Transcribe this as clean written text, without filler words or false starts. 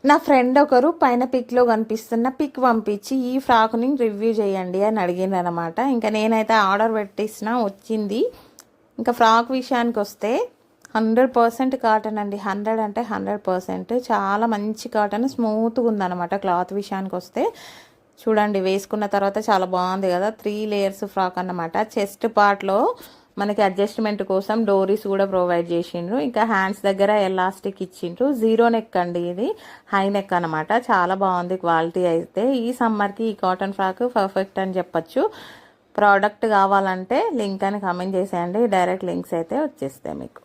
నా ఫ్రెండ్ ఒకరు పైన పిక్లో కనిపిస్తున్న పిక్ పంపించి ఈ ఫ్రాక్ని రివ్యూ చేయండి అని అడిగింది అనమాట. ఇంకా నేనైతే ఆర్డర్ పెట్టేసిన, వచ్చింది. ఇంకా ఫ్రాక్ విషయానికి వస్తే 100% కాటన్ అండి. 100 అంటే 100%. చాలా మంచి కాటన్, స్మూత్గా ఉందన్నమాట. క్లాత్ విషయానికి వస్తే చూడండి, వేసుకున్న తర్వాత చాలా బాగుంది కదా. 3 లేయర్స్ ఫ్రాక్ అన్నమాట. చెస్ట్ పార్ట్లో మనకి అడ్జస్ట్మెంట్ కోసం డోరీస్ కూడా ప్రొవైడ్ చేసిండ్రు. ఇంకా హ్యాండ్స్ దగ్గర ఎలాస్టిక్ ఇచ్చిండ్రు. 0 నెక్ అండి, ఇది హై నెక్ అనమాట. చాలా బాగుంది క్వాలిటీ అయితే. ఈ సమ్మర్కి ఈ కాటన్ ఫ్రాక్ పర్ఫెక్ట్ అని చెప్పచ్చు. ప్రోడక్ట్ కావాలంటే లింక్ అని కామెంట్ చేసేయండి, డైరెక్ట్ లింక్స్ అయితే వచ్చేస్తాయి మీకు.